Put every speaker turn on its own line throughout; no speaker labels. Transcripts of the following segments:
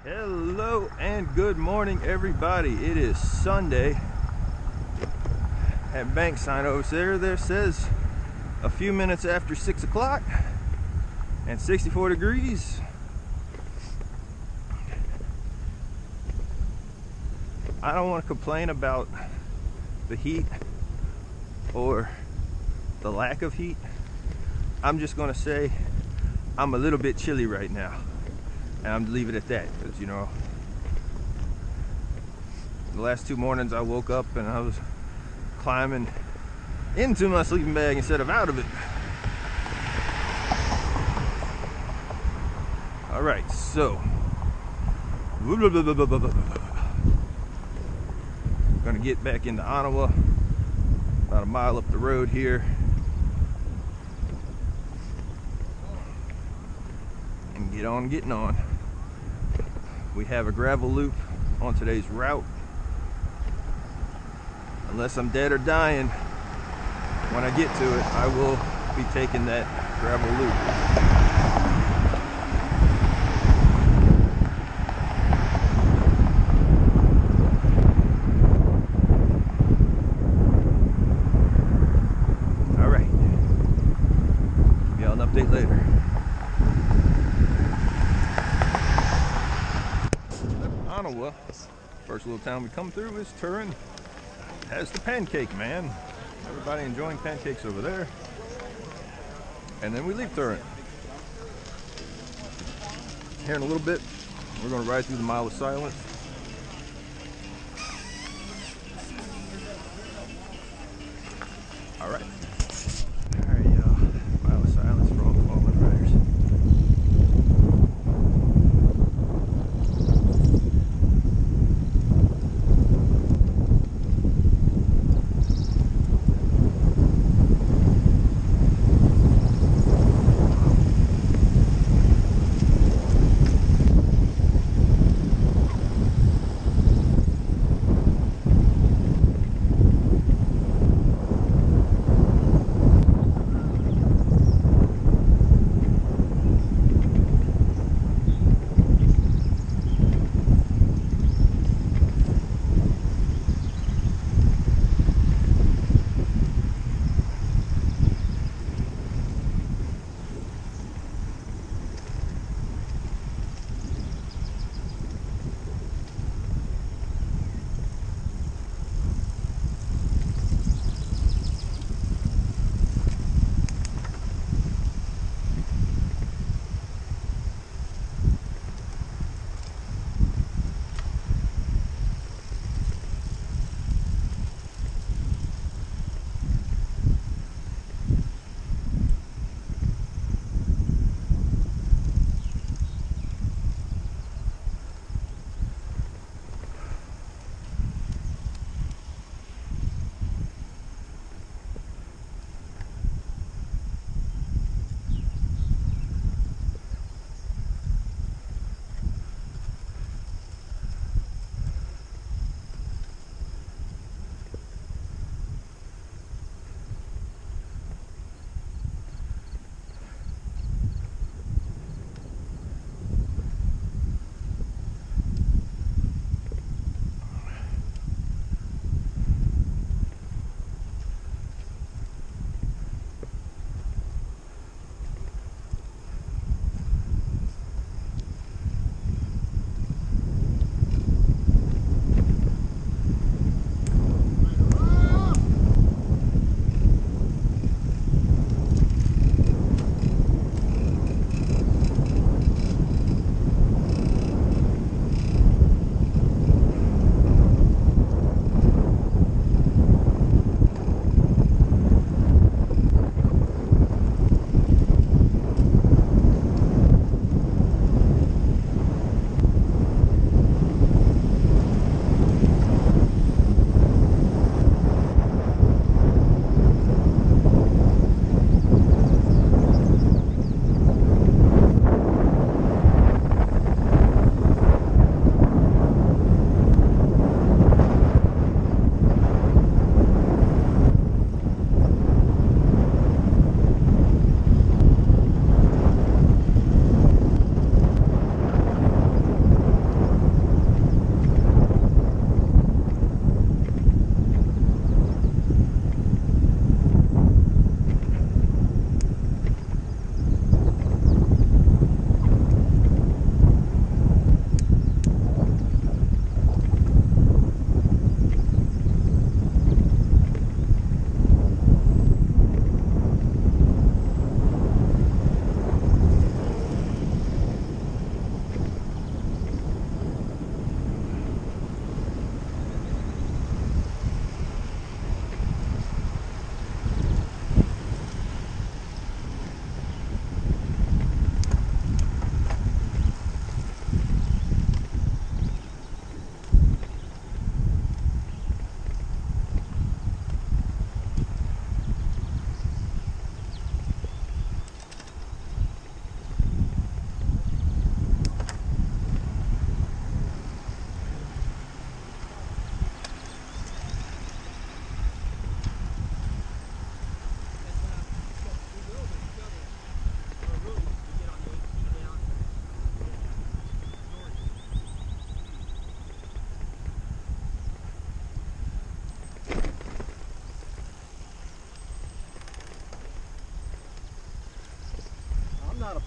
Hello and good morning, everybody. It is Sunday. That bank sign over there says a few minutes after 6 o'clock and 64 degrees. I don't want to complain about the heat or the lack of heat. I'm just going to say I'm a little bit chilly right now. And I'm gonna leave it at that, because you know, the last 2 mornings I woke up and I was climbing into my sleeping bag instead of out of it. All right, so gonna get back into Onawa, about a mile up the road here, and get on getting on. We have a gravel loop on today's route. Unless I'm dead or dying, when I get to it, I will be taking that gravel loop. All right. Give y'all an update later. Onawa, first little town we come through is Turin. Has the pancake man. Everybody enjoying pancakes over there. And then we leave Turin. Here in a little bit, we're going to ride through the Mile of Silence. All right. All right, y'all. Mile of Silence for all the fallen riders.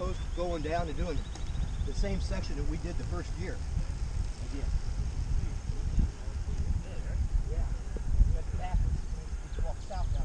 opposed to going down and doing the same section that we did the first year. Again. Yeah. That's backwards. Let's walk south now.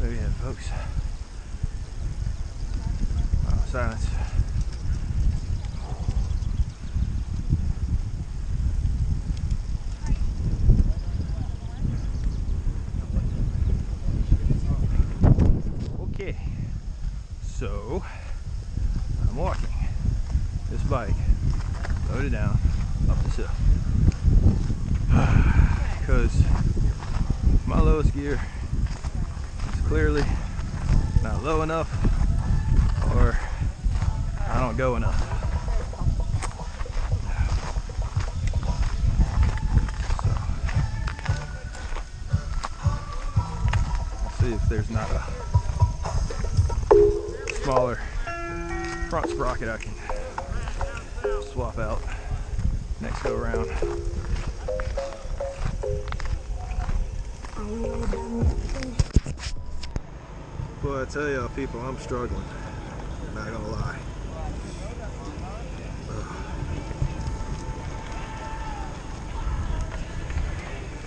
There you have it, folks. Oh, silence. Okay, so I'm walking this bike loaded down up this hill because my lowest gear clearly not low enough, or I don't go enough. So I'll see if there's not a smaller front sprocket I can swap out next go around. Boy, I tell y'all people, I'm struggling. Not gonna lie.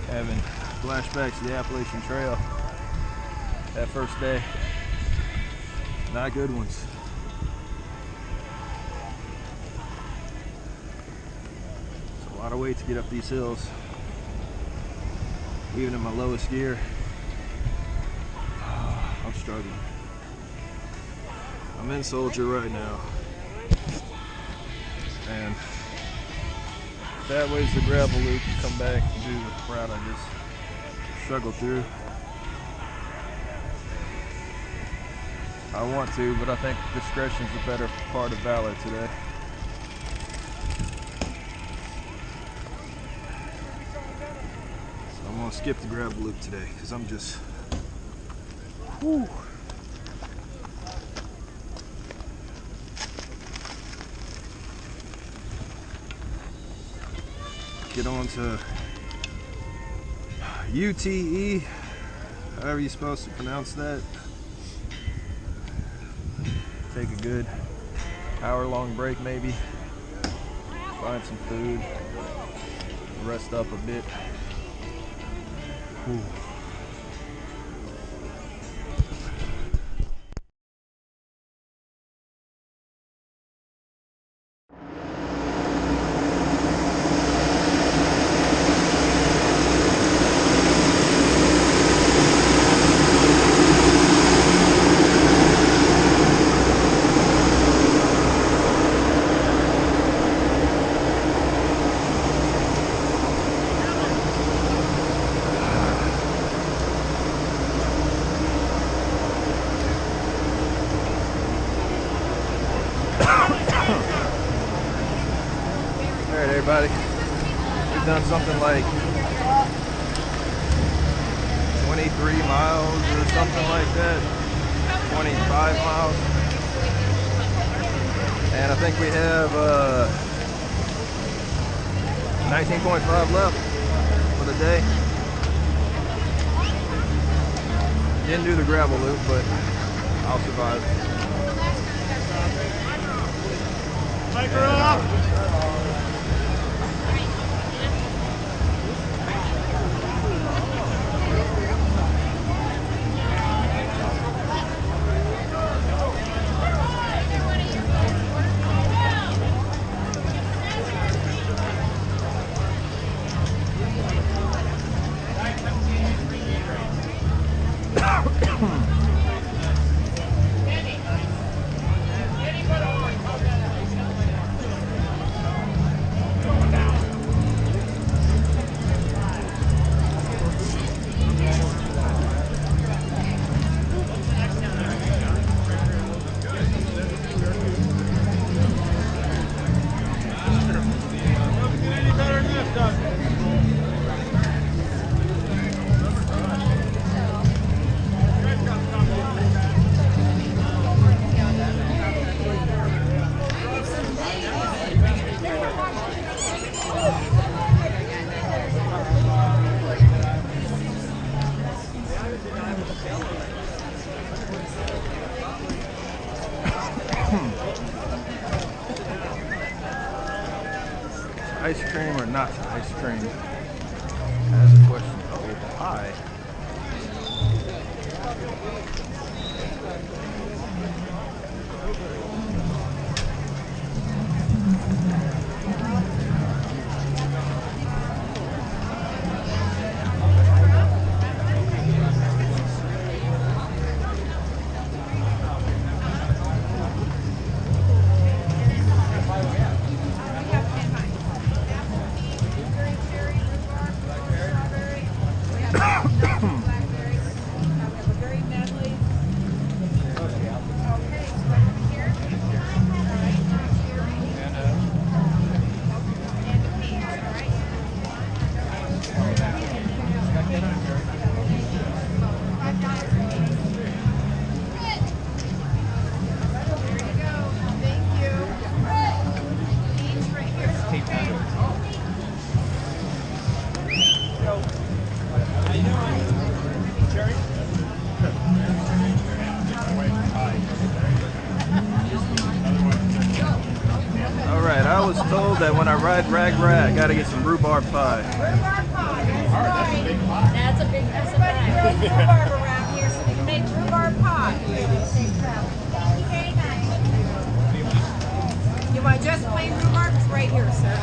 Having flashbacks to the Appalachian Trail that first day. Not good ones. It's a lot of weight to get up these hills. Even in my lowest gear. I'm struggling. I'm in Soldier right now, and that way's the gravel loop to come back and do the route I just struggled through. I want to, but I think discretion's the better part of valor today. So I'm gonna skip the gravel loop today because I'm just whew. Get on to UTE, however you're supposed to pronounce that. Take a good hour-long break maybe. Find some food. Rest up a bit. Whew. Alright everybody, we've done something like 23 miles or something like that, 25 miles, and I think we have 19.5 left for the day. Didn't do the gravel loop, but I'll survive.
Make her up!
ice cream or not ice cream? That's a question. Oh, pie. Alright, I was told that when I ride RAGBRAI, I gotta get some rhubarb pie.
That's a big piece of pie. Rhubarb around here, so we can make rhubarb pie. You want just plain rhubarb? It's right here, sir.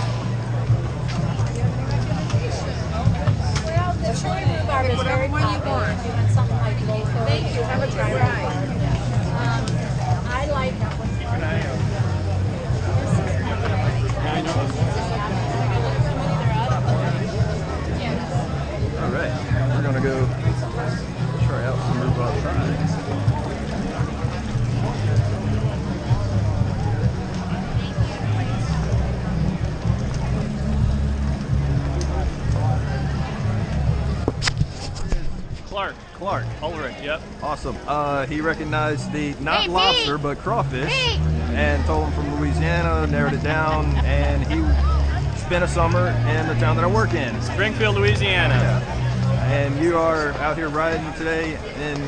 Well, the cherry rhubarb is very popular. You want something like local. Thank you. Have a try. I like
Alright, we're gonna go try out some rhubarb pie. Clark.
Ulrich, yep.
Awesome. He recognized the not lobster but crawfish and told him from Louisiana, narrowed it down, and he spent a summer in the town that I work in.
Springfield, Louisiana.
Yeah. And you are out here riding today in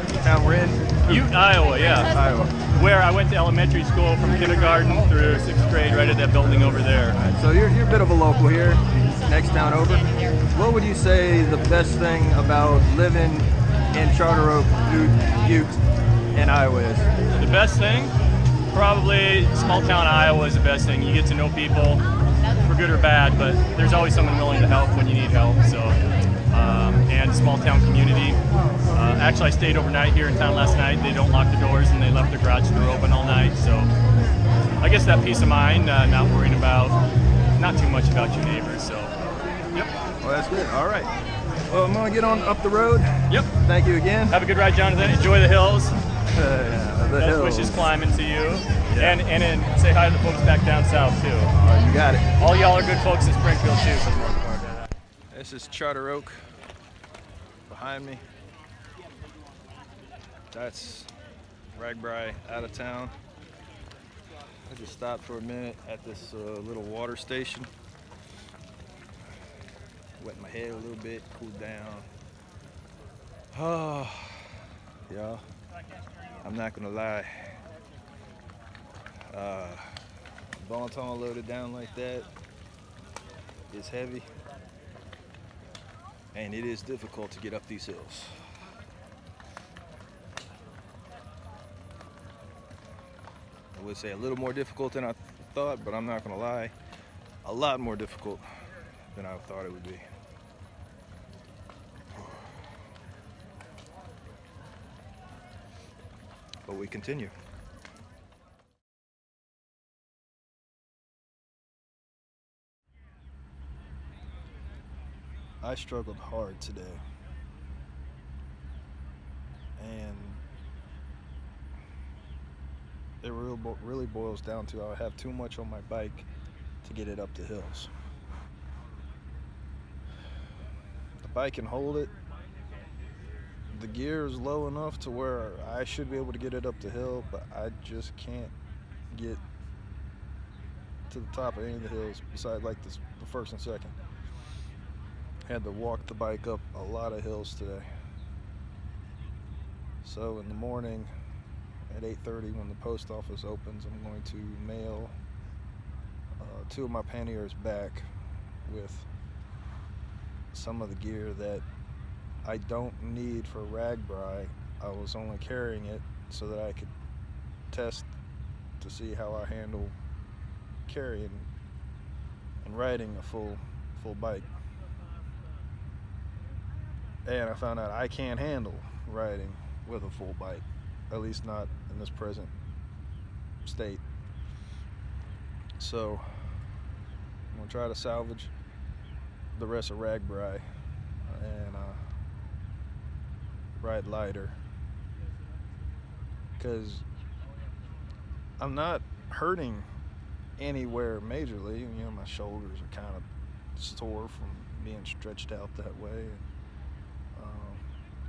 the town we're in?
Ute, Iowa, yeah.
Iowa.
Where I went to elementary school from kindergarten through 6th grade, right at that building over there.
Right, so you're a bit of a local here, next town over. What would you say the best thing about living in Charter Oak, Ute, in Iowa is?
The best thing? Probably small town Iowa is the best thing. You get to know people, for good or bad, but there's always someone willing to help when you need help. So, and small town community. Actually, I stayed overnight here in town last night. They don't lock the doors and they left the garage door open all night. So, I guess that peace of mind, not worrying about, not too much about your neighbors. So, yep.
Well, that's good. All right. Well, I'm gonna get on up the road.
Yep.
Thank you again.
Have a good ride, Jonathan. Enjoy the hills.
The
Best
hills.
wishes climbing to you.
Yeah.
And then say hi to the folks back down south too.
All right, you got it.
All y'all are good folks in Springfield too, for the most part.
This is Charter Oak behind me. That's RAGBRAI out of town. I just stopped for a minute at this little water station. Wet my head a little bit, cooled down. Oh, y'all, I'm not gonna lie. Bonton loaded down like that is heavy, and it is difficult to get up these hills. I would say a little more difficult than I thought, but I'm not gonna lie, a lot more difficult than I thought it would be. But we continue. I struggled hard today, and it really boils down to I have too much on my bike to get it up the hills. The bike can hold it. The gear is low enough to where I should be able to get it up the hill, but I just can't get to the top of any of the hills besides like the first and second. Had to walk the bike up a lot of hills today. So in the morning at 8:30 when the post office opens, I'm going to mail
2 of my panniers back with some of the gear that I don't need for RAGBRAI. I was only carrying it so that I could test to see how I handle carrying and riding a full bike. And I found out I can't handle riding with a full bike, at least not in this present state. So I'm gonna try to salvage the rest of RAGBRAI and ride lighter, because I'm not hurting anywhere majorly. You know, my shoulders are kind of sore from being stretched out that way.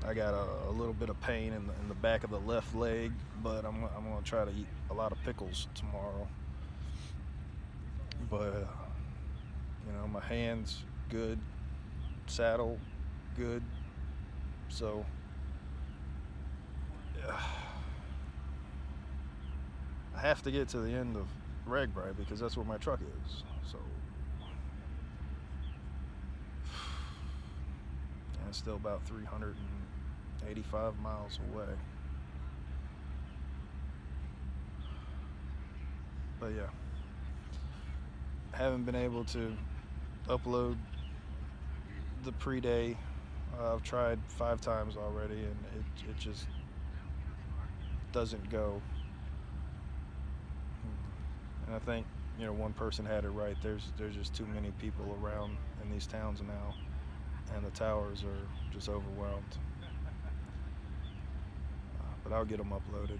I got a little bit of pain in the back of the left leg, but I'm gonna try to eat a lot of pickles tomorrow. But you know, my hands good, saddle good, so I have to get to the end of RAGBRAI because that's where my truck is. So and it's still about 385 miles away. But yeah, haven't been able to upload the pre-day. I've tried 5 times already, and it just doesn't go. And I think, you know, one person had it right. There's just too many people around in these towns now, and the towers are just overwhelmed. But I'll get them uploaded.